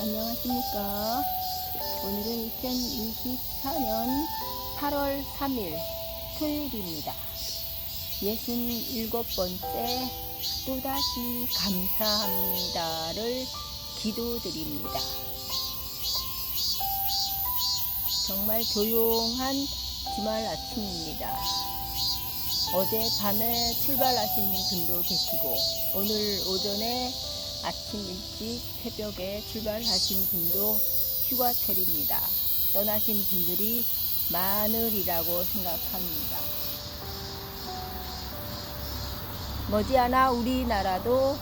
안녕하십니까. 오늘은 2024년 8월 3일 토요일입니다. 67번째 또다시 감사합니다를 기도드립니다. 정말 조용한 주말 아침입니다. 어제 밤에 출발하신 분도 계시고 오늘 오전에 아침 일찍 새벽에 출발하신 분도 휴가철입니다. 떠나신 분들이 많으리라고 생각합니다. 머지않아 우리나라도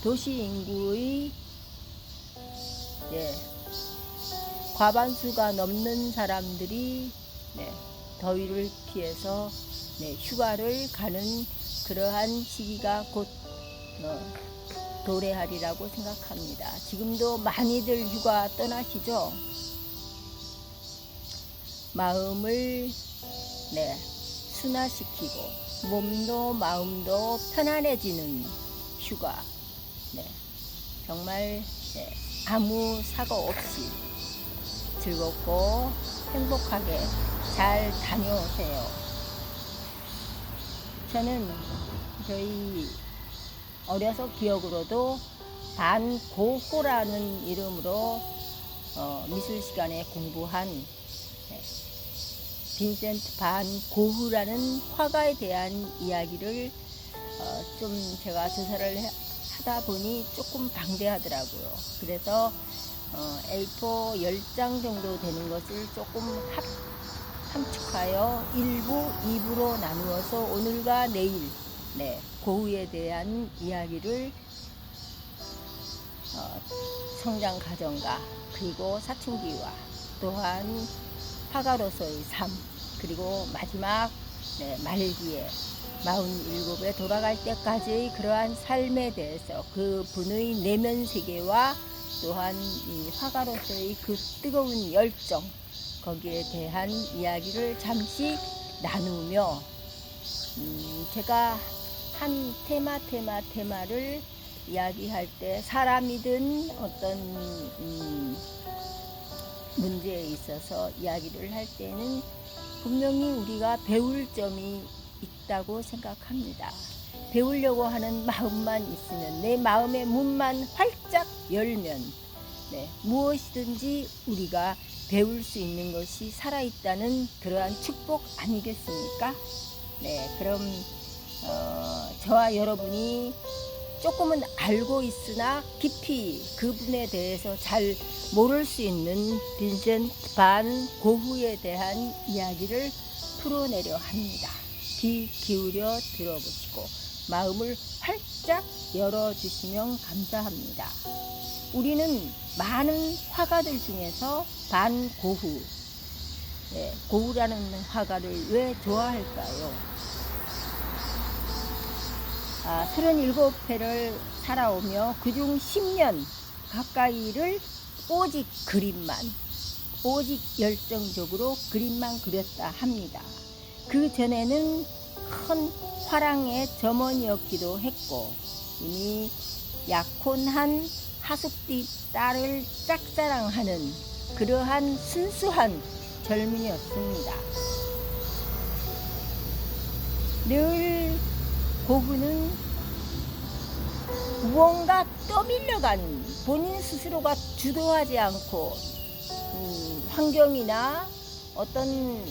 도시 인구의 과반수가 넘는 사람들이 더위를 피해서 휴가를 가는 그러한 시기가 곧 도래하리라고 생각합니다. 지금도 많이들 휴가 떠나시죠? 마음을 순화시키고 몸도 마음도 편안해지는 휴가, 정말 아무 사고 없이 즐겁고 행복하게 잘 다녀오세요. 저는 저희 어려서 기억으로도 반고호라는 이름으로 미술 시간에 공부한 빈센트 반 고흐라는 화가에 대한 이야기를 좀 제가 조사를 하다 보니 조금 방대하더라고요. 그래서 A4 10장 정도 되는 것을 조금 함축하여 1부, 2부로 나누어서 오늘과 내일 고흐에 대한 이야기를 성장 과정과 그리고 사춘기와 또한 화가로서의 삶, 그리고 마지막 말기에 47에 돌아갈 때까지의 그러한 삶에 대해서 그 분의 내면 세계와 또한 이 화가로서의 그 뜨거운 열정, 거기에 대한 이야기를 잠시 나누며 제가 한 테마를 이야기할 때 사람이든 어떤 문제에 있어서 이야기를 할 때는 분명히 우리가 배울 점이 있다고 생각합니다. 배우려고 하는 마음만 있으면, 내 마음의 문만 활짝 열면 무엇이든지 우리가 배울 수 있는 것이 살아있다는 그러한 축복 아니겠습니까? 그럼 저와 여러분이 조금은 알고 있으나 깊이 그분에 대해서 잘 모를 수 있는 빈센트 반 고흐에 대한 이야기를 풀어내려 합니다. 귀 기울여 들어보시고 마음을 활짝 열어주시면 감사합니다. 우리는 많은 화가들 중에서 반 고흐, 고흐라는 화가를 왜 좋아할까요? 37회를 살아오며 그중 10년 가까이를 오직 그림만, 오직 열정적으로 그림만 그렸다 합니다. 그 전에는 큰 화랑의 점원이었기도 했고 이미 약혼한 하숙집 딸을 짝사랑하는 그러한 순수한 젊은이였습니다. 늘 고흐는 무언가 떠밀려간, 본인 스스로가 주도하지 않고 환경이나 어떤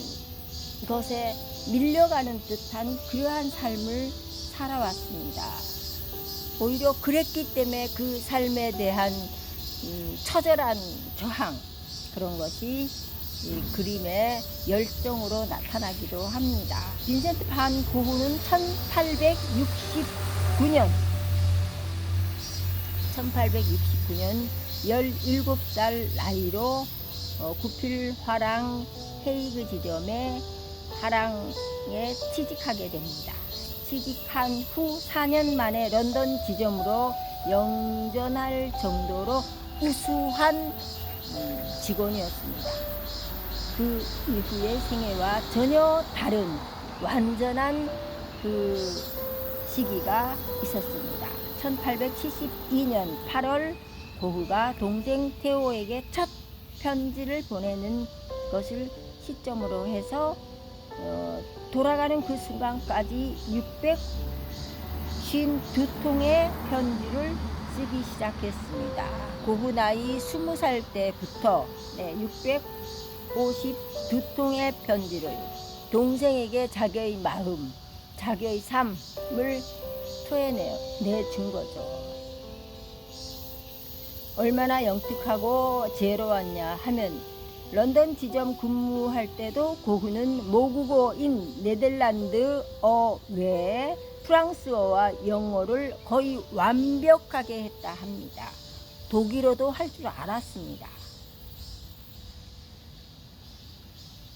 것에 밀려가는 듯한 그러한 삶을 살아왔습니다. 오히려 그랬기 때문에 그 삶에 대한 처절한 저항, 그런 것이 이 그림의 열정으로 나타나기도 합니다. 빈센트 반 고흐는 1869년 17살 나이로 구필 화랑 헤이그 지점에 화랑에 취직하게 됩니다. 취직한 후 4년 만에 런던 지점으로 영전할 정도로 우수한 직원이었습니다. 그 이후의 생애와 전혀 다른 완전한 그 시기가 있었습니다. 1872년 8월 고흐가 동생 테오에게 첫 편지를 보내는 것을 시점으로 해서 돌아가는 그 순간까지 652통의 편지를 쓰기 시작했습니다. 고흐 나이 20살 때부터 652통의 편지를 동생에게 자기의 마음, 자기의 삶을 토해내준 거죠. 얼마나 영특하고 지혜로웠냐 하면 런던 지점 근무할 때도 고흐는 모국어인 네덜란드어 외에 프랑스어와 영어를 거의 완벽하게 했다 합니다. 독일어도 할 줄 알았습니다.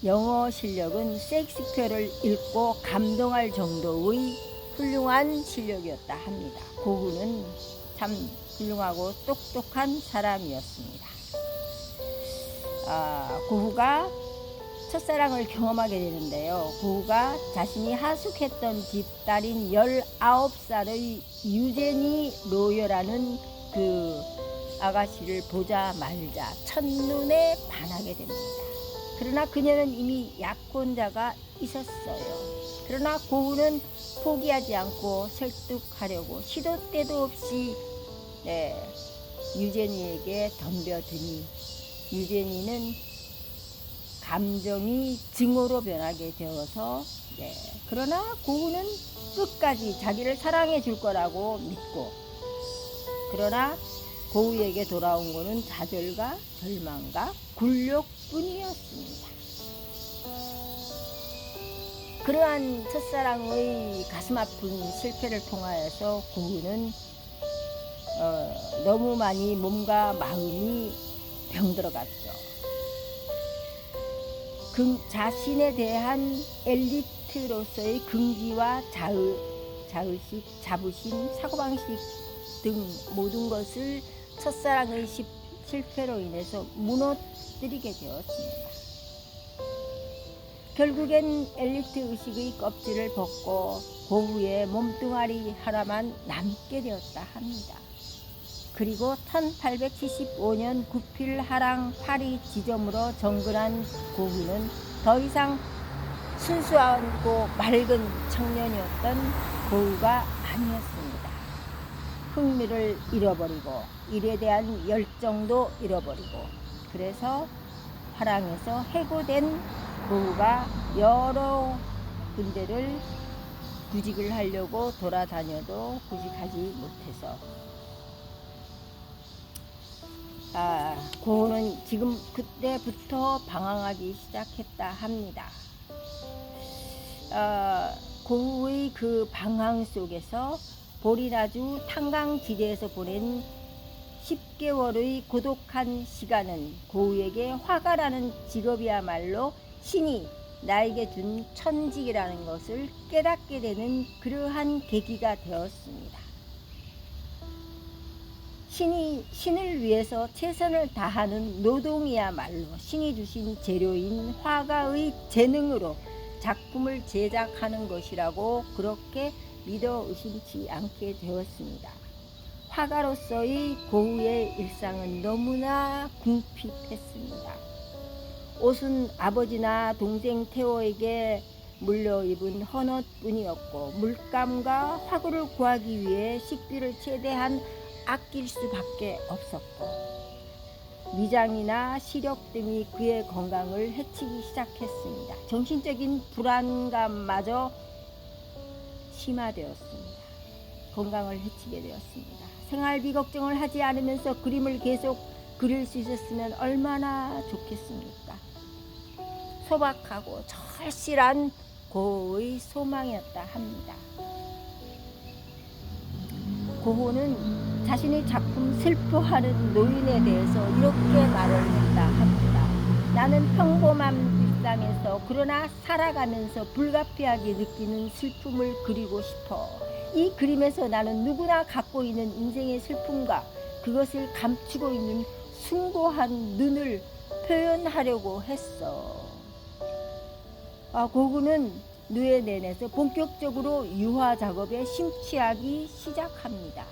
영어 실력은 셰익스피어를 읽고 감동할 정도의 훌륭한 실력이었다 합니다. 고흐는 참 훌륭하고 똑똑한 사람이었습니다. 고흐가 첫사랑을 경험하게 되는데요. 고흐가 자신이 하숙했던 집 딸인 19살의 유제니 로여라는 그 아가씨를 보자마자 첫눈에 반하게 됩니다. 그러나 그녀는 이미 약혼자가 있었어요. 그러나 고흐는 포기하지 않고 설득하려고 시도 때도 없이 유제니에게 덤벼드니 유제니는 감정이 증오로 변하게 되어서 그러나 고흐는 끝까지 자기를 사랑해 줄 거라고 믿고, 그러나 고흐에게 돌아온 것은 좌절과 절망과 굴욕뿐이었습니다. 그러한 첫사랑의 가슴 아픈 실패를 통하여서 고흐는 너무 많이 몸과 마음이 병들어갔죠. 자신에 대한 엘리트로서의 긍지와 자의식, 자부심, 사고방식 등 모든 것을 첫사랑의 실패로 인해서 무너뜨리게 되었습니다. 결국엔 엘리트 의식의 껍질을 벗고 고흐의 몸뚱아리 하나만 남게 되었다 합니다. 그리고 1875년 구필 하랑 파리 지점으로 정근한 고흐는 더 이상 순수하고 맑은 청년이었던 고흐가 아니었습니다. 흥미를 잃어버리고 일에 대한 열정도 잃어버리고, 그래서 화랑에서 해고된 고흐가 여러 군데를 구직을 하려고 돌아다녀도 구직하지 못해서 고흐는 지금 그때부터 방황하기 시작했다 합니다. 고흐의 그 방황 속에서 보리나주 탄광지대에서 보낸 10개월의 고독한 시간은 고흐에게 화가라는 직업이야말로 신이 나에게 준 천직이라는 것을 깨닫게 되는 그러한 계기가 되었습니다. 신을 위해서 최선을 다하는 노동이야말로 신이 주신 재료인 화가의 재능으로 작품을 제작하는 것이라고 그렇게 믿어 의심치 않게 되었습니다. 화가로서의 고흐의 일상은 너무나 궁핍했습니다. 옷은 아버지나 동생 테오에게 물려입은 헌옷뿐이었고, 물감과 화구를 구하기 위해 식비를 최대한 아낄 수밖에 없었고, 위장이나 시력 등이 그의 건강을 해치기 시작했습니다. 정신적인 불안감마저 심화되었습니다. 건강을 해치게 되었습니다. 생활비 걱정을 하지 않으면서 그림을 계속 그릴 수 있었으면 얼마나 좋겠습니까? 소박하고 절실한 고흐의 소망이었다 합니다. 고흐는 자신의 작품 슬퍼하는 노인에 대해서 이렇게 말을 했다 합니다. 나는 평범한 일상에서 그러나 살아가면서 불가피하게 느끼는 슬픔을 그리고 싶어. 이 그림에서 나는 누구나 갖고 있는 인생의 슬픔과 그것을 감추고 있는 숭고한 눈을 표현하려고 했어. 고흐는 누에덴에서 본격적으로 유화 작업에 심취하기 시작합니다.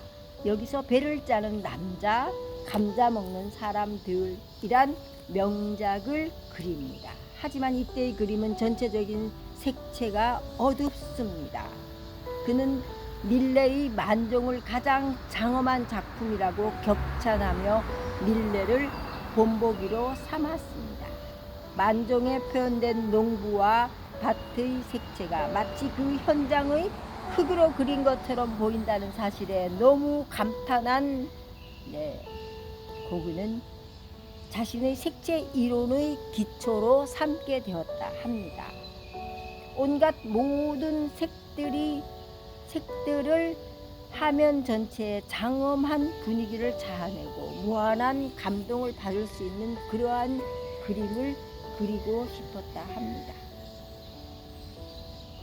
여기서 배를 짜는 남자, 감자 먹는 사람들이란 명작을 그립니다. 하지만 이때의 그림은 전체적인 색채가 어둡습니다. 그는 밀레의 만종을 가장 장엄한 작품이라고 격찬하며 밀레를 본보기로 삼았습니다. 만종에 표현된 농부와 밭의 색채가 마치 그 현장의 흙으로 그린 것처럼 보인다는 사실에 너무 감탄한 고흐는 자신의 색채 이론의 기초로 삼게 되었다 합니다. 온갖 모든 색들을 화면 전체에 장엄한 분위기를 자아내고 무한한 감동을 받을 수 있는 그러한 그림을 그리고 싶었다 합니다.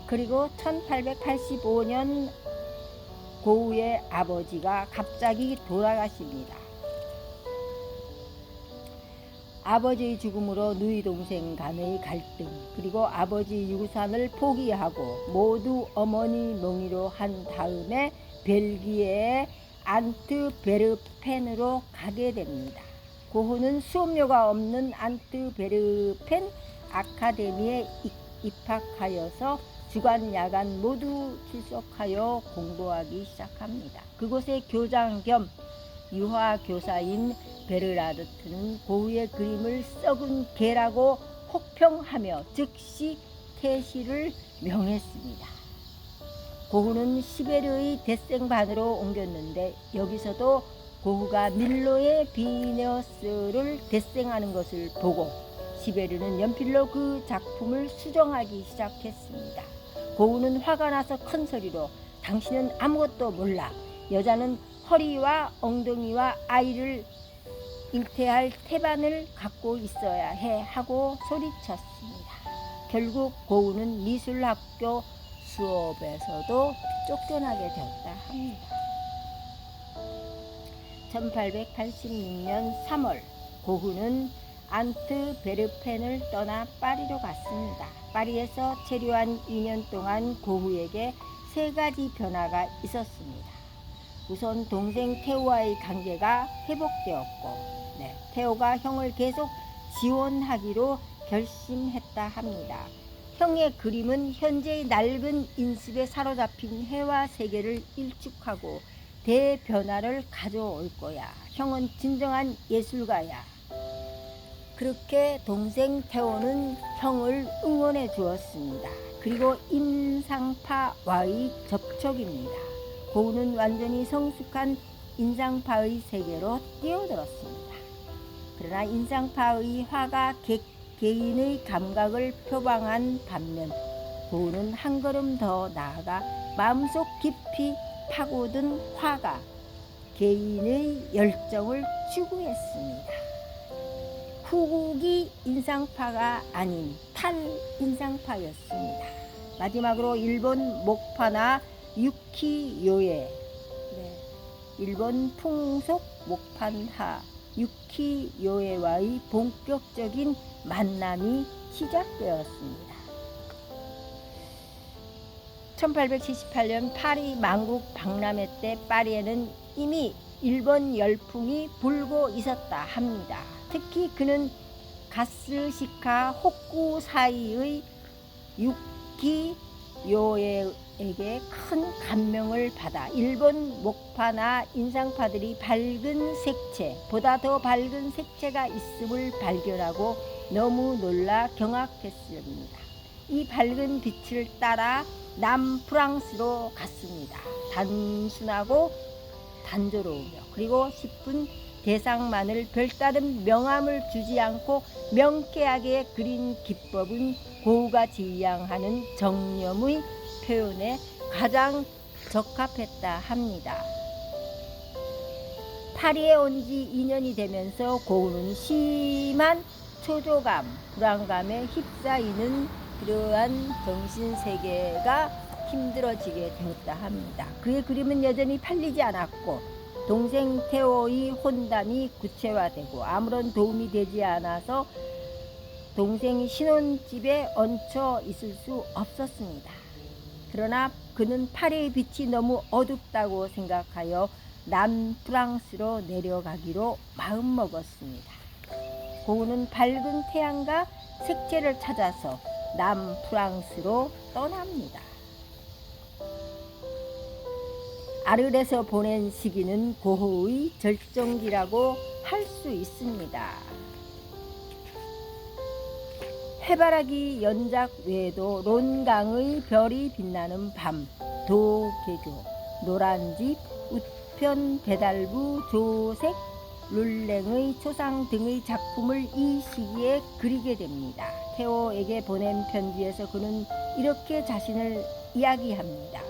그리고 1885년 고흐의 아버지가 갑자기 돌아가십니다. 아버지의 죽음으로 누이 동생 간의 갈등, 그리고 아버지 유산을 포기하고 모두 어머니 명의로 한 다음에 벨기에의 안트베르펜으로 가게 됩니다. 고흐는 수업료가 없는 안트베르펜 아카데미에 입학하여서 주간 야간 모두 출석하여 공부하기 시작합니다. 그곳의 교장 겸 유화 교사인 베르나르트는 고흐의 그림을 썩은 개라고 혹평하며 즉시 퇴시를 명했습니다. 고흐는 시베르의 데생반으로 옮겼는데 여기서도 고흐가 밀로의 비너스를 데생하는 것을 보고 시베르는 연필로 그 작품을 수정하기 시작했습니다. 고흐는 화가 나서 큰 소리로 당신은 아무것도 몰라. 여자는 허리와 엉덩이와 아이를 잉태할 태반을 갖고 있어야 해 하고 소리쳤습니다. 결국 고흐는 미술학교 수업에서도 쫓겨나게 되었다 합니다. 1886년 3월 고흐는 안트베르펜을 떠나 파리로 갔습니다. 파리에서 체류한 2년 동안 고흐에게 3가지 변화가 있었습니다. 우선 동생 테오와의 관계가 회복되었고 테오가 형을 계속 지원하기로 결심했다 합니다. 형의 그림은 현재의 낡은 인습에 사로잡힌 해와 세계를 일축하고 대변화를 가져올 거야. 형은 진정한 예술가야. 그렇게 동생 테오는 형을 응원해 주었습니다. 그리고 인상파와의 접촉입니다. 고흐는 완전히 성숙한 인상파의 세계로 뛰어들었습니다. 그러나 인상파의 화가 개인의 감각을 표방한 반면 고흐는 한 걸음 더 나아가 마음속 깊이 파고든 화가 개인의 열정을 추구했습니다. 후국이 인상파가 아닌 탈인상파였습니다. 마지막으로 일본 목파나 유키요에 일본 풍속 목판하 유키요에와의 본격적인 만남이 시작되었습니다. 1878년 파리 만국 박람회 때 파리에는 이미 일본 열풍이 불고 있었다 합니다. 특히 그는 가스시카 호쿠사이의 유키요에에게 큰 감명을 받아 일본 목파나 인상파들이 밝은 색채, 보다 더 밝은 색채가 있음을 발견하고 너무 놀라 경악했습니다. 이 밝은 빛을 따라 남프랑스로 갔습니다. 단순하고 단조로우며 그리고 10분 대상만을 별다른 명암을 주지 않고 명쾌하게 그린 기법은 고흐가 지향하는 정념의 표현에 가장 적합했다 합니다. 파리에 온 지 2년이 되면서 고흐는 심한 초조감, 불안감에 휩싸이는 그러한 정신세계가 힘들어지게 되었다 합니다. 그의 그림은 여전히 팔리지 않았고 동생 테오의 혼담이 구체화되고 아무런 도움이 되지 않아서 동생 신혼집에 얹혀 있을 수 없었습니다. 그러나 그는 파리의 빛이 너무 어둡다고 생각하여 남프랑스로 내려가기로 마음먹었습니다. 고우는 밝은 태양과 색채를 찾아서 남프랑스로 떠납니다. 아르레서 보낸 시기는 고흐의 절정기라고 할 수 있습니다. 해바라기 연작 외에도 론강의 별이 빛나는 밤, 도개교, 노란집, 우편 배달부, 조색, 룰랭의 초상 등의 작품을 이 시기에 그리게 됩니다. 테오에게 보낸 편지에서 그는 이렇게 자신을 이야기합니다.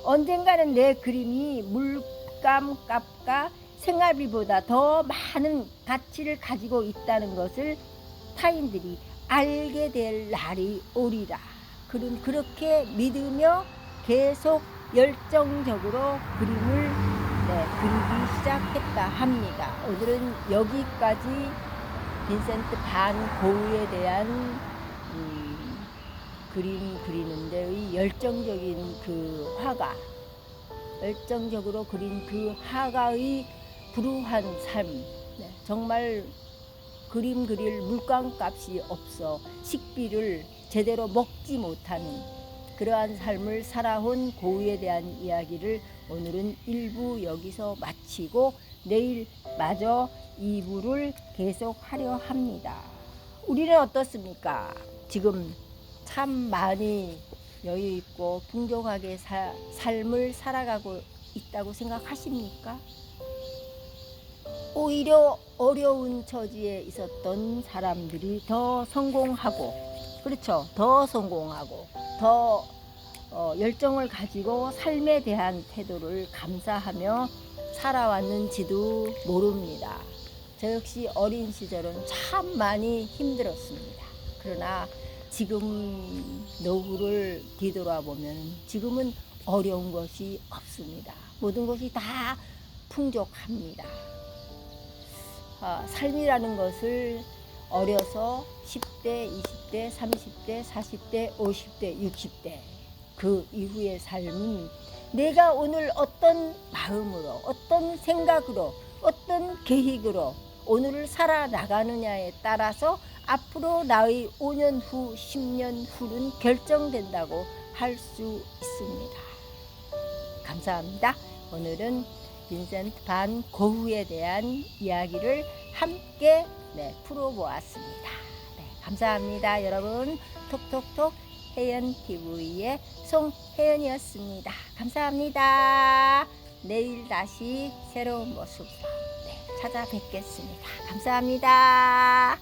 언젠가는 내 그림이 물감값과 생활비보다 더 많은 가치를 가지고 있다는 것을 타인들이 알게 될 날이 오리라. 그는 그렇게 믿으며 계속 열정적으로 그림을 그리기 시작했다 합니다. 오늘은 여기까지 빈센트 반 고흐에 대한 그림 그리는 데의 열정적인 그 화가, 열정적으로 그린 그 화가의 불우한 삶, 정말 그림 그릴 물감값이 없어 식비를 제대로 먹지 못하는 그러한 삶을 살아온 고흐에 대한 이야기를 오늘은 1부 여기서 마치고 내일 마저 2부를 계속하려 합니다. 우리는 어떻습니까? 지금 참 많이 여유 있고 풍족하게 삶을 살아가고 있다고 생각하십니까? 오히려 어려운 처지에 있었던 사람들이 더 성공하고, 그렇죠? 더 성공하고 더 열정을 가지고 삶에 대한 태도를 감사하며 살아왔는지도 모릅니다. 저 역시 어린 시절은 참 많이 힘들었습니다. 그러나 지금 노후를 뒤돌아보면 지금은 어려운 것이 없습니다. 모든 것이 다 풍족합니다. 삶이라는 것을 어려서 10대, 20대, 30대, 40대, 50대, 60대 그 이후의 삶은 내가 오늘 어떤 마음으로, 어떤 생각으로, 어떤 계획으로 오늘을 살아나가느냐에 따라서 앞으로 나의 5년 후, 10년 후는 결정된다고 할 수 있습니다. 감사합니다. 오늘은 빈센트 반 고흐에 대한 이야기를 함께 풀어보았습니다. 감사합니다. 여러분, 톡톡톡 혜연TV의 송혜연이었습니다. 감사합니다. 내일 다시 새로운 모습으로 찾아뵙겠습니다. 감사합니다.